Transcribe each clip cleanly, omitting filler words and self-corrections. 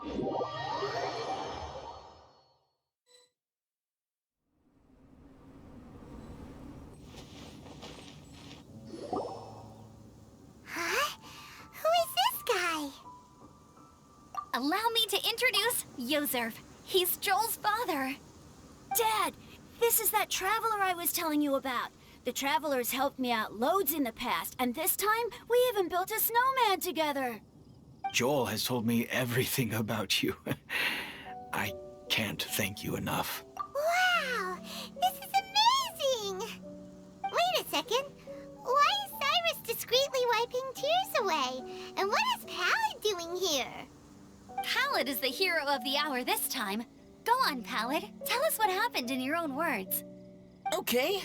Huh? Who is this guy? Allow me to introduce Yozerf. He's Joel's father. Dad, this is that traveler I was telling you about. The traveler's helped me out loads in the past, and this time we even built a snowman together. Joel has told me everything about you. I can't thank you enough. Wow, this is amazing! Wait a second. Why is Cyrus discreetly wiping tears away? And what is Pallid doing here? Pallid is the hero of the hour this time. Go on, Pallid. Tell us what happened in your own words. Okay.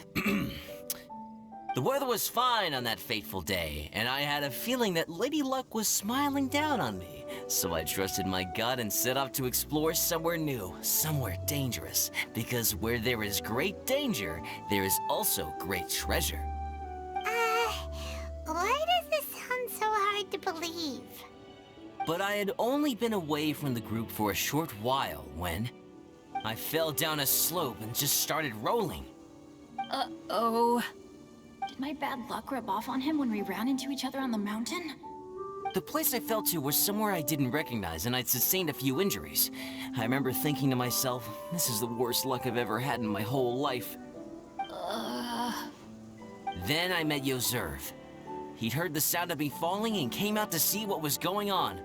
The weather was fine on that fateful day, and I had a feeling that Lady Luck was smiling down on me. So I trusted my gut and set off to explore somewhere new, somewhere dangerous. Because where there is great danger, there is also great treasure. Why does this sound so hard to believe? But I had only been away from the group for a short while when I fell down a slope and just started rolling. Uh-oh. Did my bad luck rub off on him when we ran into each other on the mountain? The place I fell to was somewhere I didn't recognize, and I'd sustained a few injuries. I remember thinking to myself, this is the worst luck I've ever had in my whole life. Then I met Yozerf. He'd heard the sound of me falling and came out to see what was going on.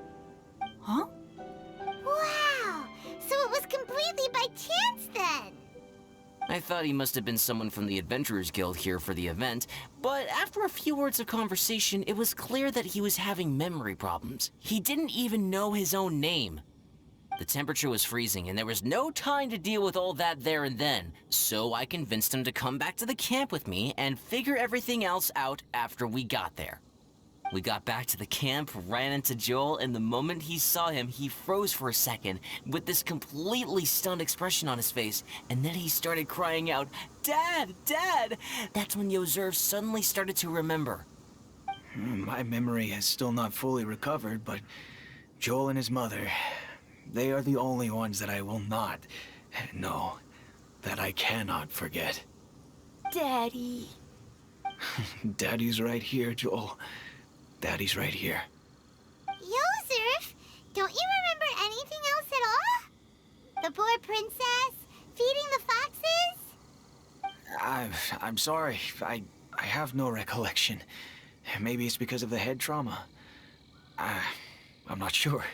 Huh? Wow! So it was completely by chance then! I thought he must have been someone from the Adventurers Guild here for the event, but after a few words of conversation, it was clear that he was having memory problems. He didn't even know his own name. The temperature was freezing, and there was no time to deal with all that there and then, so I convinced him to come back to the camp with me and figure everything else out after we got there. We got back to the camp, ran into Joel, and the moment he saw him, he froze for a second with this completely stunned expression on his face, and then he started crying out, "Dad! Dad!" That's when Yozerf suddenly started to remember. My memory has still not fully recovered, but Joel and his mother, they are the only ones that I will not, no, that I cannot forget. Daddy. Daddy's right here, Joel. Daddy's right here. Yozerf, don't you remember anything else at all? The poor princess, feeding the foxes? I'm sorry. I have no recollection. Maybe it's because of the head trauma. I'm not sure.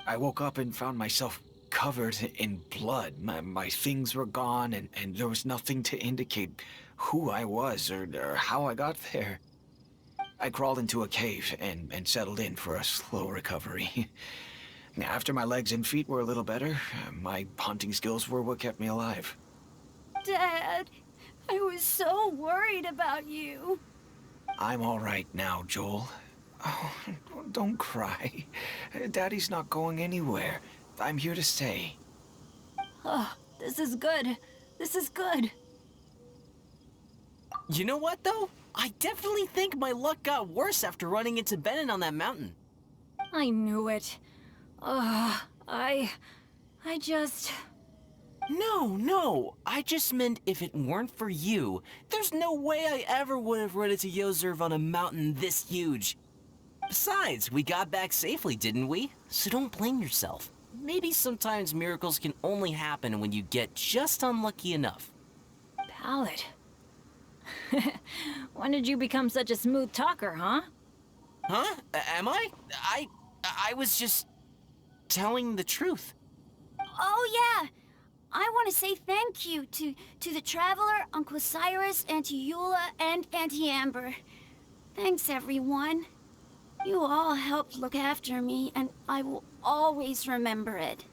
I woke up and found myself covered in blood. My things were gone, and there was nothing to indicate who I was or how I got there. I crawled into a cave and settled in for a slow recovery. After my legs and feet were a little better, my hunting skills were what kept me alive. Dad, I was so worried about you. I'm all right now, Joel. Oh, don't cry. Daddy's not going anywhere. I'm here to stay. Oh, this is good. This is good. You know what, though? I definitely think my luck got worse after running into Benin on that mountain. I knew it. I just... No. I just meant if it weren't for you, there's no way I ever would have run into Yozerf on a mountain this huge. Besides, we got back safely, didn't we? So don't blame yourself. Maybe sometimes miracles can only happen when you get just unlucky enough. Pallid. When did you become such a smooth talker, huh? Huh? Am I? I was just telling the truth. Oh, yeah. I want to say thank you to the Traveler, Uncle Cyrus, Auntie Eula, and Auntie Amber. Thanks, everyone. You all helped look after me, and I will always remember it.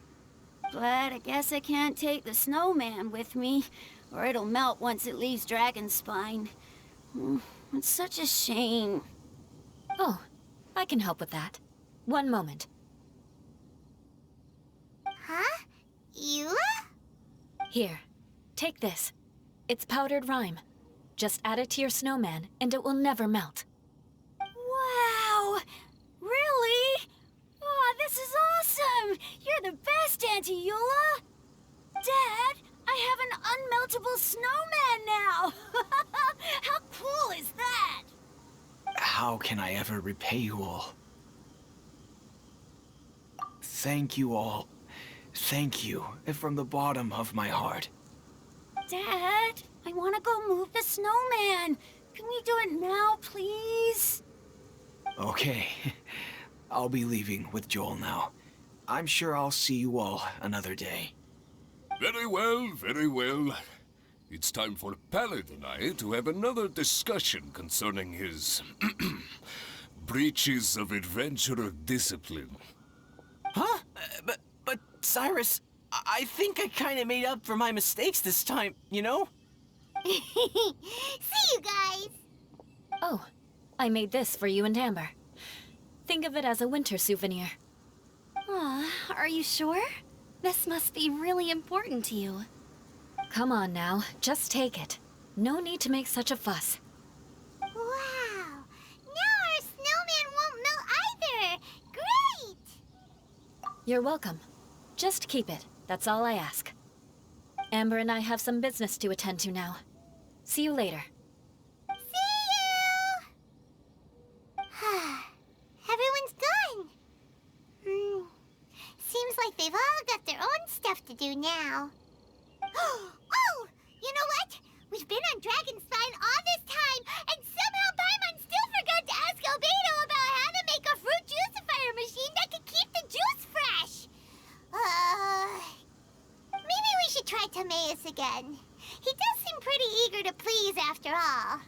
But I guess I can't take the snowman with me, or it'll melt once it leaves Dragonspine. It's such a shame. Oh, I can help with that. One moment. Huh? Eula? Here, take this. It's powdered rime. Just add it to your snowman, and it will never melt. Wow! Really? Oh, this is awesome! multiple snowman now! How cool is that? How can I ever repay you all? Thank you all. Thank you from the bottom of my heart. Dad, I want to go move the snowman. Can we do it now, please? Okay, I'll be leaving with Joel now. I'm sure I'll see you all another day. Very well, very well. It's time for Pallid and I to have another discussion concerning his breaches of adventurer discipline. Huh? But Cyrus, I think I kind of made up for my mistakes this time, you know? See you guys! Oh, I made this for you and Amber. Think of it as a winter souvenir. Aw, are you sure? This must be really important to you. Come on now, just take it. No need to make such a fuss. Wow! Now our snowman won't melt either! Great! You're welcome. Just keep it, that's all I ask. Amber and I have some business to attend to now. See you later. See you! Everyone's gone. Seems like they've all got their own stuff to do now. Oh! You know what? We've been on Dragon Spine all this time, and somehow Paimon still forgot to ask Albedo about how to make a fruit juicifier machine that can keep the juice fresh. Maybe we should try Timaeus again. He does seem pretty eager to please after all.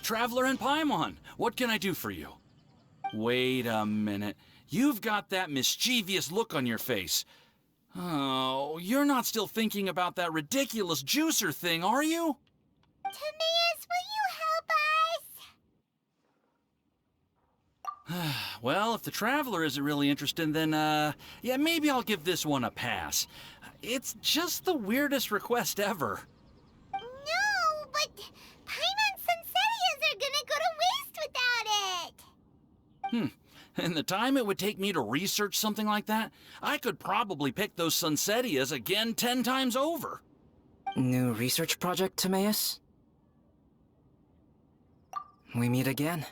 Traveler and Paimon, what can I do for you? Wait a minute. You've got that mischievous look on your face. Oh, you're not still thinking about that ridiculous juicer thing, are you? Timaeus, will you help us? Well, if the Traveler isn't really interested, then, yeah, maybe I'll give this one a pass. It's just the weirdest request ever. No, but Paimon's Sunsetias are gonna go to waste without it. And the time it would take me to research something like that, I could probably pick those Sunsetias again 10 times over. New research project, Timaeus? We meet again.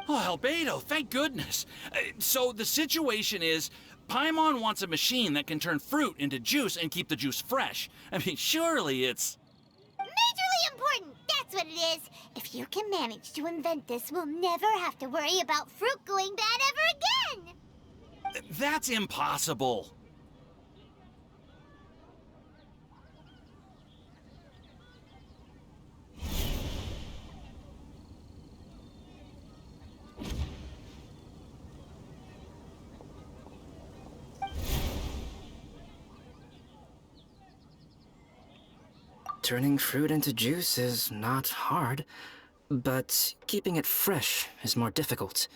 Oh, Albedo, thank goodness. So the situation is, Paimon wants a machine that can turn fruit into juice and keep the juice fresh. I mean, surely it's... Majorly important, that's what it is. If you can manage to invent this, we'll never have to worry about fruit going bad ever again. That's impossible. Turning fruit into juice is not hard, but keeping it fresh is more difficult.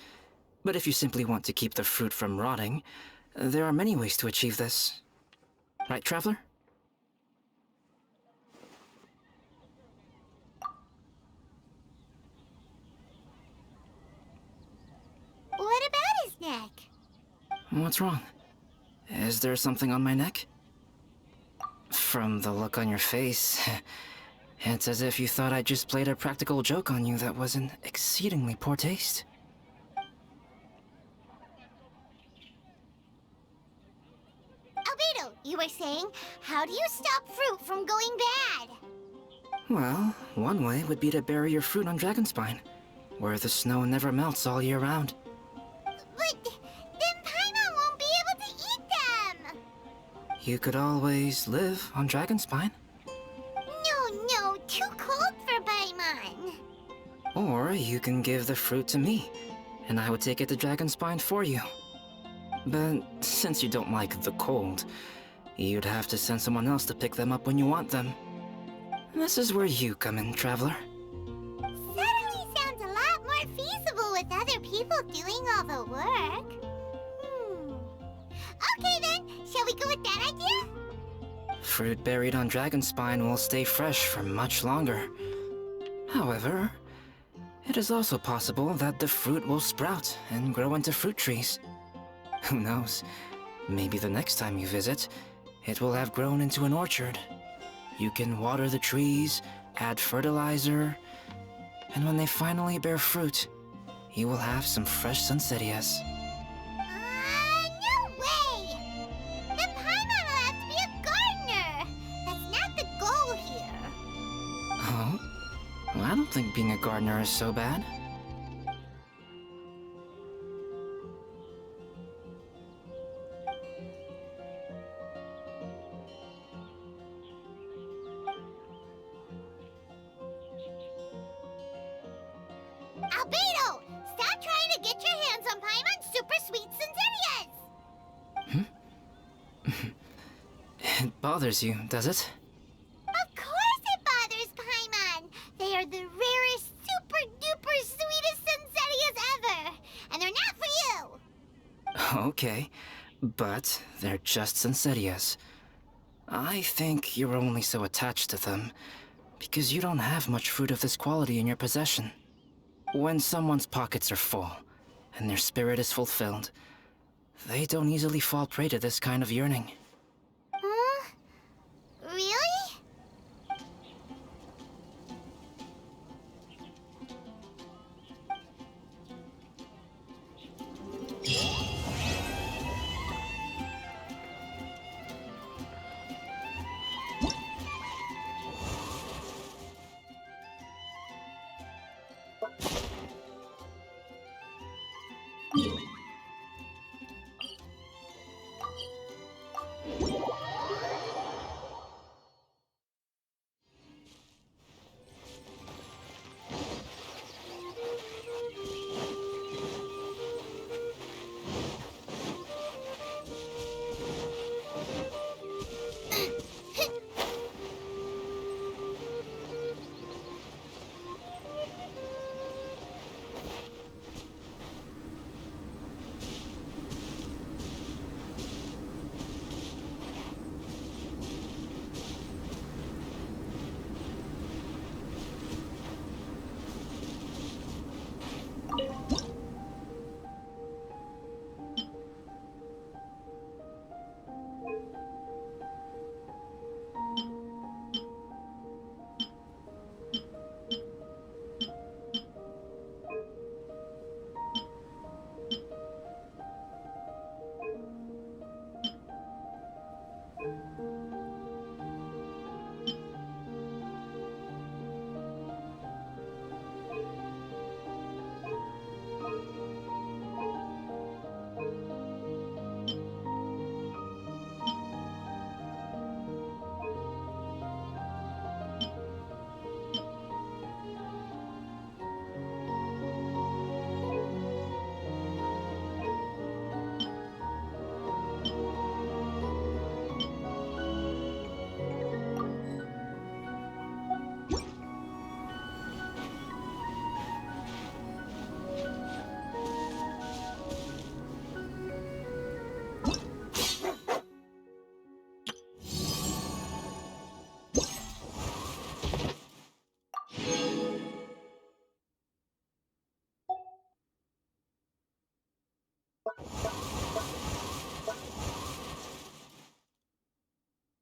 But if you simply want to keep the fruit from rotting, there are many ways to achieve this. Right, Traveler? What about his neck? What's wrong? Is there something on my neck? From the look on your face, it's as if you thought I just played a practical joke on you that was in exceedingly poor taste. Albedo, you were saying, how do you stop fruit from going bad? Well, one way would be to bury your fruit on Dragonspine, where the snow never melts all year round. But then Paimon won't be able to eat them! You could always live on Dragonspine. No, too cold for Paimon. Or you can give the fruit to me, and I would take it to Dragonspine for you. But since you don't like the cold, you'd have to send someone else to pick them up when you want them. This is where you come in, traveler. Suddenly sounds a lot more feasible with other people doing all the work. Okay then, shall we go with that idea? Fruit buried on Dragonspine will stay fresh for much longer. However, it is also possible that the fruit will sprout and grow into fruit trees. Who knows? Maybe the next time you visit, it will have grown into an orchard. You can water the trees, add fertilizer, and when they finally bear fruit, you will have some fresh sunsettias. No way! Then Paimon will have to be a gardener! That's not the goal here. Oh? Well, I don't think being a gardener is so bad. Albedo! Stop trying to get your hands on Paimon's super sweet Sinzedias! It bothers you, does it? Of course it bothers Paimon! They are the rarest, super-duper sweetest Sinzedias ever! And they're not for you! Okay, but they're just Sinsettias. I think you're only so attached to them because you don't have much fruit of this quality in your possession. When someone's pockets are full and their spirit is fulfilled, they don't easily fall prey to this kind of yearning.